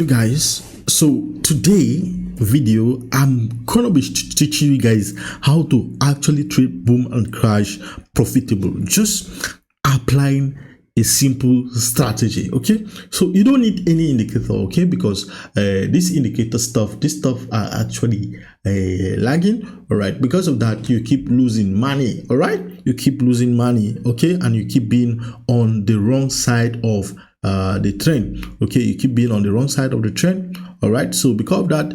You guys, so today video I'm gonna be teaching you guys how to actually trade boom and crash profitable, just applying a simple strategy. Okay, so you don't need any indicator, okay, because this indicator stuff, this stuff are actually lagging. All right, because of that you keep losing money. All right, you keep losing money, okay, and you keep being on the wrong side of the trend. Okay, you keep being on the wrong side of the trend. All right, so because of that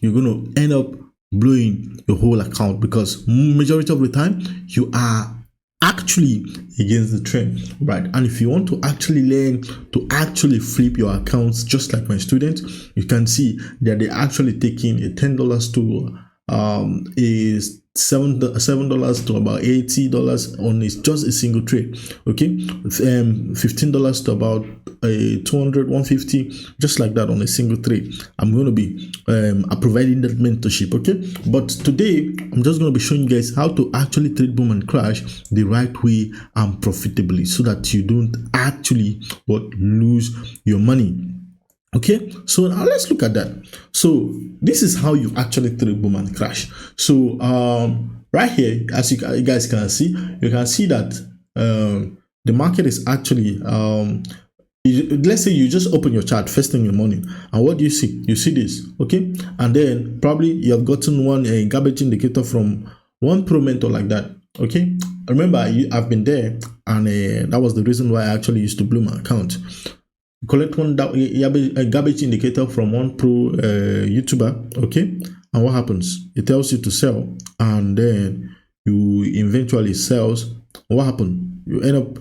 you're going to end up blowing your whole account, because majority of the time you are actually against the trend, right? And if you want to actually learn to actually flip your accounts just like my students, you can see that they're actually taking a $10 to is $7 to about $80 on just a single trade. Okay, $15 to about 200, 150, just like that on a single trade. I'm going to be providing that mentorship. Okay, but today I'm just going to be showing you guys how to actually trade boom and crash the right way and profitably, so that you don't actually lose your money. Okay, so now let's look at that. So this is how you actually trade boom and crash. So right here, as you guys can see, you can see that the market is actually let's say you just open your chart first thing in the morning, and what do you see? You see this, okay, and then probably you have gotten one garbage indicator from one pro mentor like that. Okay, remember I've been there, and that was the reason why I actually used to blow my account. Collect one garbage indicator from one pro YouTuber, okay, and what happens? It tells you to sell, and then you eventually sells. What happened? You end up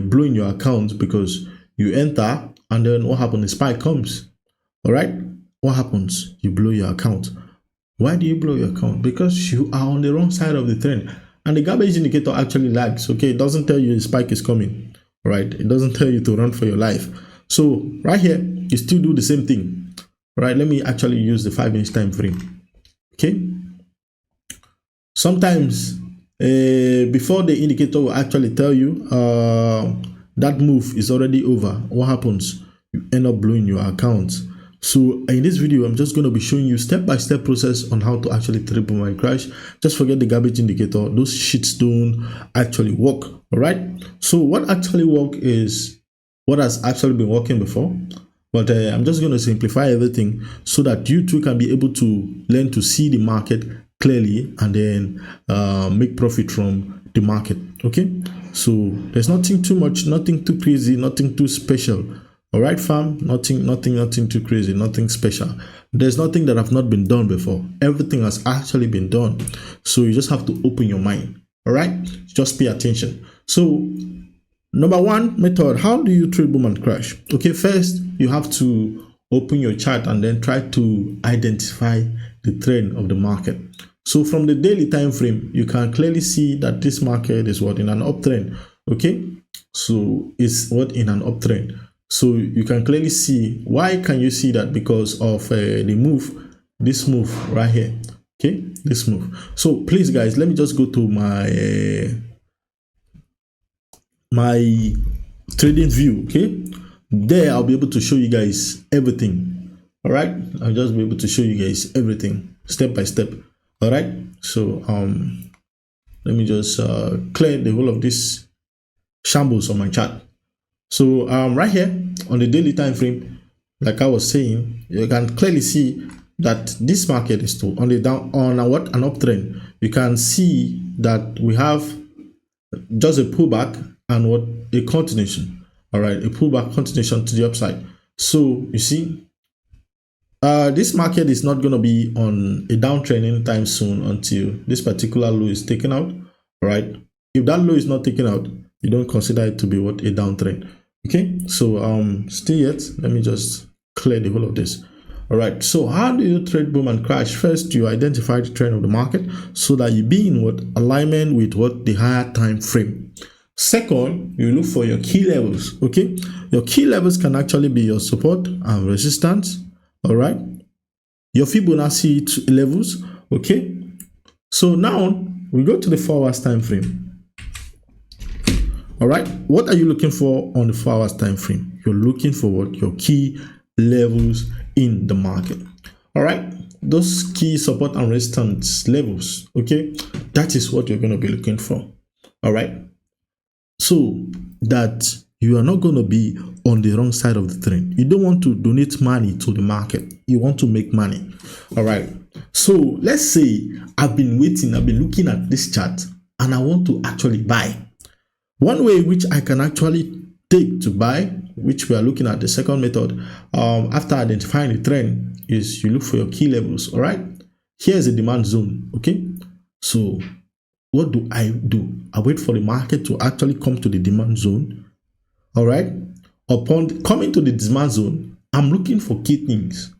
blowing your account, because you enter, and then what happens? The spike comes. All right, what happens? You blow your account. Why do you blow your account? Because you are on the wrong side of the trend, and the garbage indicator actually lags. Okay, it doesn't tell you the spike is coming. Right, it doesn't tell you to run for your life. So right here you still do the same thing. Right, let me actually use the 5 minutes time frame. Okay, sometimes before the indicator will actually tell you that move is already over, what happens? You end up blowing your account. So in this video, I'm just going to be showing you step-by-step process on how to actually trade boom and crash. Just forget the garbage indicator. Those shits don't actually work. All right. So what actually work is what has actually been working before. But I'm just going to simplify everything so that you too can be able to learn to see the market clearly, and then make profit from the market. Okay. So there's nothing too much, nothing too crazy, nothing too special. All right, fam, nothing too crazy, nothing special. There's nothing that have not been done before. Everything has actually been done. So you just have to open your mind. All right, just pay attention. So number one method, how do you trade boom and crash? Okay, first you have to open your chart and then try to identify the trend of the market. So from the daily time frame, you can clearly see that this market is in an uptrend. Okay, so it's in an uptrend. So you can clearly see. Why can you see that? Because of the move, this move right here. Okay, this move. So please guys, let me just go to my my trading view. Okay, there I'll be able to show you guys everything. All right, I'll just be able to show you guys everything step by step. All right, so let me just clear the whole of this shambles on my chart. So right here on the daily time frame, like I was saying, you can clearly see that this market is still on the down, on an uptrend. You can see that we have just a pullback and a continuation. All right, a pullback continuation to the upside. So you see, this market is not going to be on a downtrend anytime soon until this particular low is taken out. All right, if that low is not taken out, you don't consider it to be a downtrend. Okay, so still yet, let me just clear the whole of this. All right, so how do you trade boom and crash? First, you identify the trend of the market so that you be in alignment with the higher time frame. Second, you look for your key levels. Okay, your key levels can actually be your support and resistance. All right, your Fibonacci levels. Okay, so now we go to the 4 hours time frame. All right, what are you looking for on the 4 hours time frame? You're looking for your key levels in the market. All right, those key support and resistance levels, okay, that is what you're going to be looking for. All right, so that you are not going to be on the wrong side of the trend. You don't want to donate money to the market. You want to make money. All right, so let's say I've been waiting, I've been looking at this chart and I want to actually buy. One way which I can actually take to buy, which we are looking at the second method, after identifying the trend, is you look for your key levels. All right, here's a demand zone. Okay, so what do? I wait for the market to actually come to the demand zone. All right, upon coming to the demand zone, I'm looking for key things.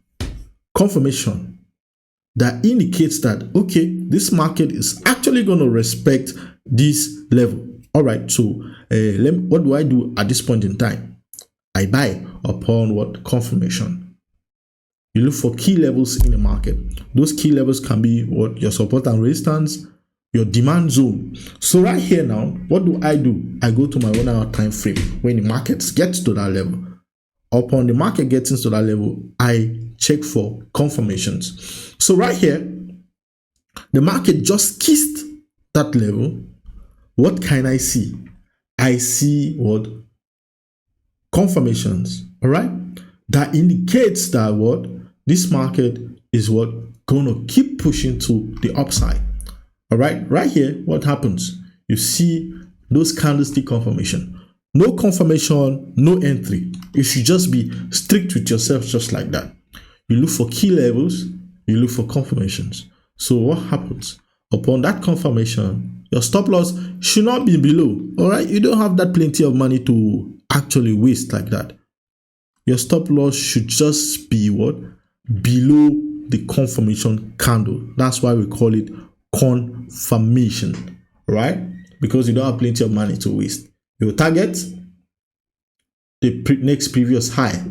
Confirmation that indicates that, okay, this market is actually going to respect this level. All right, so what do I do at this point in time? I buy upon what? Confirmation. You look for key levels in the market. Those key levels can be what? Your support and resistance, your demand zone. So right here now, what do? I go to my 1 hour time frame when the market gets to that level. Upon the market getting to that level, I check for confirmations. So right here, the market just kissed that level. What can I see? I see what? Confirmations. All right, that indicates that what? This market is what? Going to keep pushing to the upside. All right, right here, what happens? You see those candlestick confirmation. No confirmation, no entry. You should just be strict with yourself, just like that. You look for key levels, you look for confirmations. So what happens? Upon that confirmation, your stop loss should not be below. All right, you don't have that plenty of money to actually waste like that. Your stop loss should just be what? Below the confirmation candle. That's why we call it confirmation, right? Because you don't have plenty of money to waste. You will target the next previous high.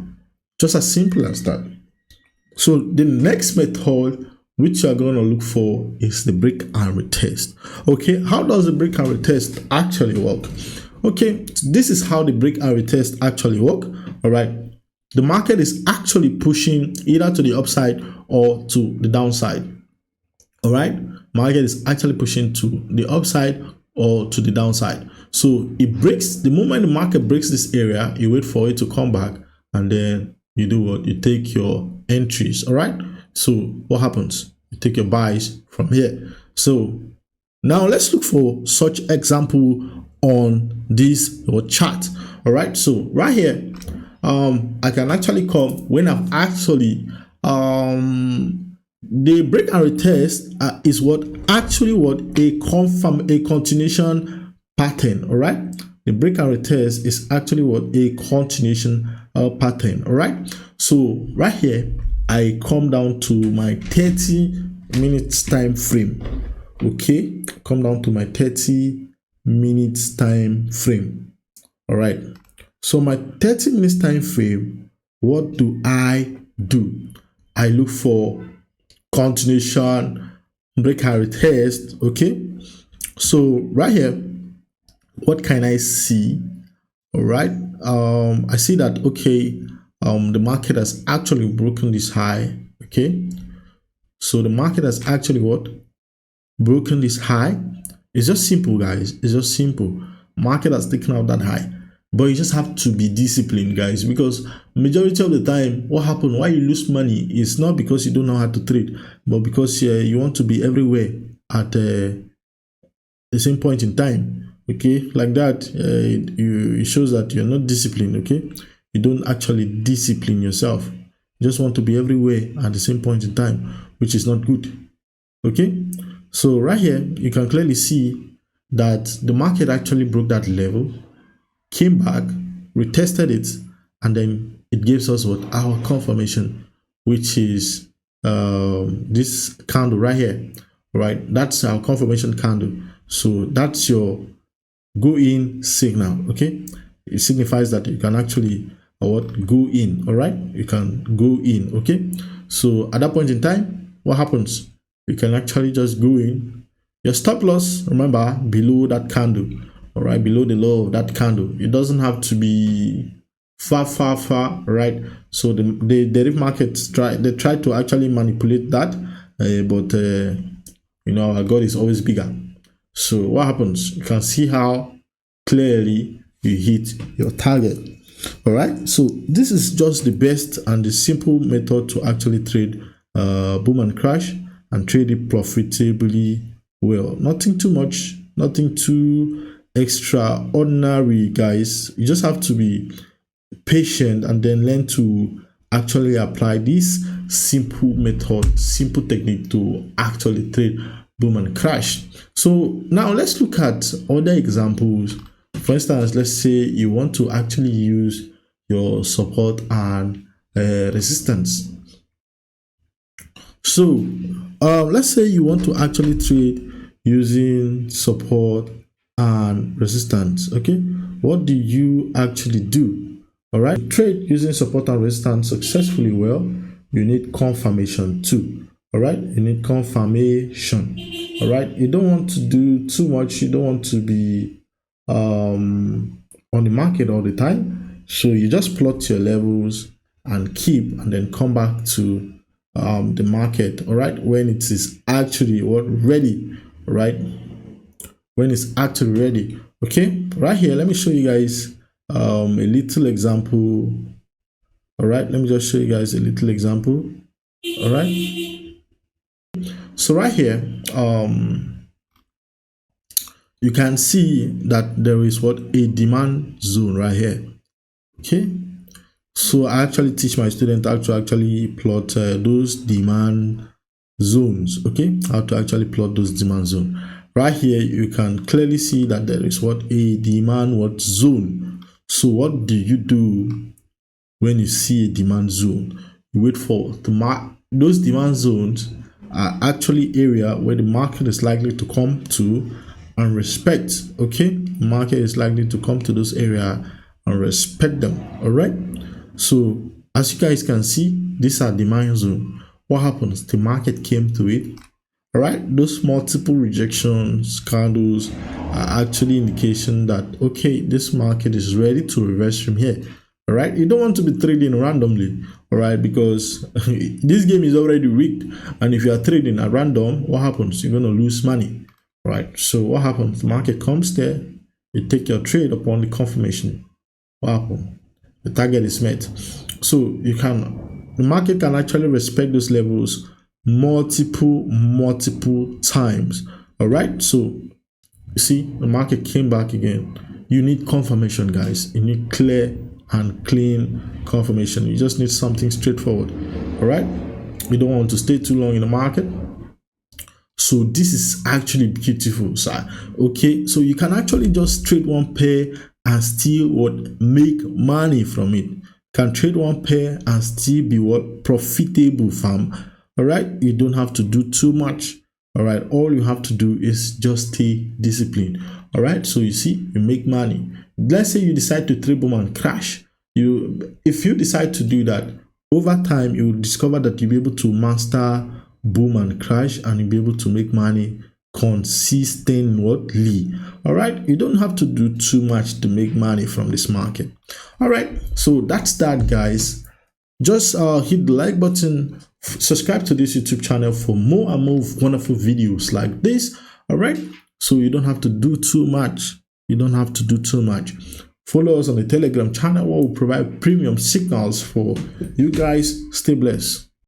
Just as simple as that. So the next method which you are going to look for is the break and retest. Okay, how does the break and retest actually work? Okay, this is how the break and retest actually work. All right, the market is actually pushing either to the upside or to the downside. All right, market is actually pushing to the upside or to the downside. So it breaks. The moment the market breaks this area, you wait for it to come back, and then you do what? You take your entries. All right, so what happens? You take your buys from here. So now let's look for such example on this chart. All right, so right here, I can actually come when I'm actually the break and retest is what actually what a continuation pattern. All right, the break and retest is actually what a continuation pattern. All right, so right here I come down to my 30 minutes time frame. Okay, come down to my 30 minutes time frame. All right, so my 30 minutes time frame, what do? I look for continuation, break and retest. Okay, so right here, what can I see? All right, I see that, okay, the market has actually broken this high. Okay, so the market has actually what? Broken this high. It's just simple, guys. It's just simple. Market has taken out that high, but you just have to be disciplined, guys, because majority of the time what happens, why you lose money is not because you don't know how to trade, but because you want to be everywhere at the same point in time. Okay, like that, it shows that you're not disciplined. Okay, you don't actually discipline yourself. You just want to be everywhere at the same point in time, which is not good. Okay, so right here you can clearly see that the market actually broke that level, came back, retested it, and then it gives us what? Our confirmation, which is this candle right here. Right, that's our confirmation candle. So that's your go in signal. Okay, it signifies that you can actually go in. All right, you can go in. Okay, so at that point in time, what happens? You can actually just go in. Your stop loss, remember, below that candle. All right, below the low of that candle. It doesn't have to be far, right? So the derivative markets try to actually manipulate that, but you know, our God is always bigger. So what happens? You can see how clearly you hit your target. All right, so this is just the best and the simple method to actually trade boom and crash, and trade it profitably well. Nothing too much, nothing too extraordinary, guys. You just have to be patient and then learn to actually apply this simple method, simple technique to actually trade boom and crash. So now let's look at other examples. For instance, let's say you want to actually use your support and resistance. So let's say you want to actually trade using support and resistance. Okay, what do you actually do? All right, trade using support and resistance successfully well, you need confirmation too. All right, you need confirmation. All right, you don't want to do too much. You don't want to be on the market all the time. So you just plot your levels and keep, and then come back to the market. All right, when it is actually ready. Right, when it's actually ready. Okay, right here, let me show you guys a little example. All right, let me just show you guys a little example. All right, so right here you can see that there is a demand zone right here. Okay, so I actually teach my students how to actually plot those demand zones. Okay, how to actually plot those demand zones. Right here you can clearly see that there is a demand zone. So what do you do when you see a demand zone? You wait for those demand zones are actually area where the market is likely to come to and respect. Okay, the market is likely to come to those area and respect them. All right, so as you guys can see, these are demand zone. What happens? The market came to it. All right, those multiple rejections candles are actually indication that okay, this market is ready to reverse from here. All right, you don't want to be trading randomly. All right, because this game is already rigged, and if you are trading at random, what happens? You're going to lose money. Right, so what happens? The market comes there, you take your trade upon the confirmation. What happens? The target is met. So the market can actually respect those levels multiple times. All right, so you see the market came back again. You need confirmation, guys. You need clear and clean confirmation. You just need something straightforward. All right, you don't want to stay too long in the market. So this is actually beautiful, sir. Okay, so you can actually just trade one pair and still make money from it. Can trade one pair and still be profitable, fam. All right, you don't have to do too much. All right, all you have to do is just stay disciplined. All right, so you see, you make money. Let's say you decide to trade boom and crash. If you decide to do that, over time you will discover that you'll be able to master boom and crash, and you'll be able to make money consistently. All right, you don't have to do too much to make money from this market. All right, so that's that, guys. Just hit the like button, subscribe to this YouTube channel for more and more wonderful videos like this. All right, so you don't have to do too much. You don't have to do too much. Follow us on the Telegram channel where we provide premium signals for you guys. Stay blessed.